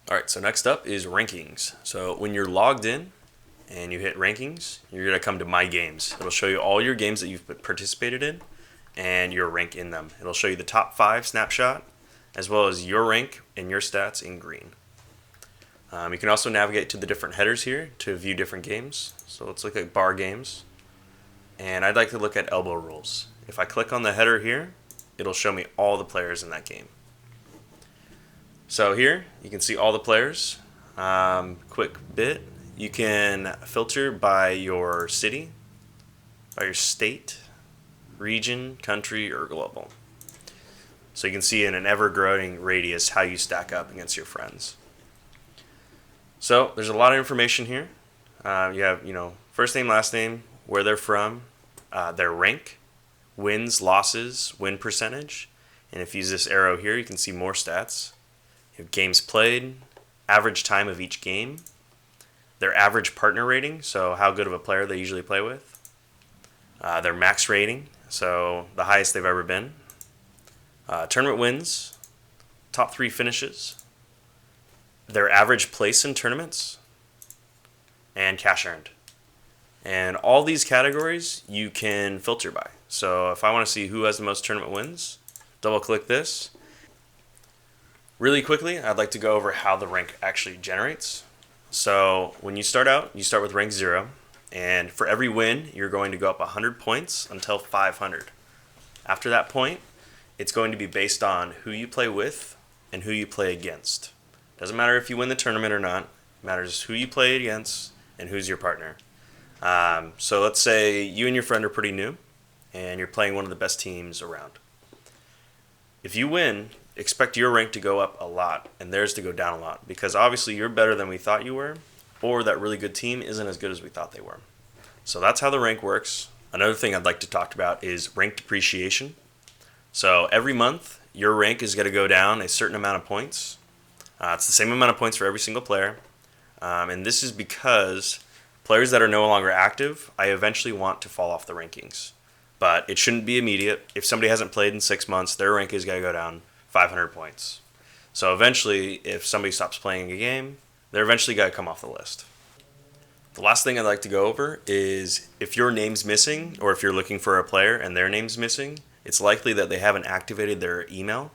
Alright, so next up is rankings. So when you're logged in and you hit rankings, you're going to come to My Games. It'll show you all your games that you've participated in and your rank in them. It'll show you the top 5 snapshot as well as your rank and your stats in green. You can also navigate to the different headers here to view different games. So let's look at bar games. And I'd like to look at elbow rules. If I click on the header here, it'll show me all the players in that game. So here, you can see all the players. Quick bit, you can filter by your city, by your state, region, country, or global. So you can see in an ever-growing radius how you stack up against your friends. So there's a lot of information here. You have, first name, last name, where they're from, their rank, wins, losses, win percentage, and if you use this arrow here, you can see more stats. You have games played, average time of each game, their average partner rating, so how good of a player they usually play with, their max rating, so the highest they've ever been, tournament wins, top 3 finishes, their average place in tournaments, and cash earned. And all these categories you can filter by. So if I want to see who has the most tournament wins, double click this. Really quickly, I'd like to go over how the rank actually generates. So when you start out, you start with rank 0, and for every win, you're going to go up 100 points until 500. After that point, it's going to be based on who you play with and who you play against. Doesn't matter if you win the tournament or not, it matters who you play against and who's your partner. So let's say you and your friend are pretty new, and you're playing one of the best teams around. If you win, expect your rank to go up a lot and theirs to go down a lot, because obviously you're better than we thought you were, or that really good team isn't as good as we thought they were. So that's how the rank works. Another thing I'd like to talk about is rank depreciation. So every month, your rank is going to go down a certain amount of points. It's the same amount of points for every single player, and this is because players that are no longer active, I eventually want to fall off the rankings. But it shouldn't be immediate. If somebody hasn't played in 6 months, their rank is going to go down 500 points. So eventually, if somebody stops playing a game, they're eventually got to come off the list. The last thing I'd like to go over is if your name's missing, or if you're looking for a player and their name's missing, it's likely that they haven't activated their email.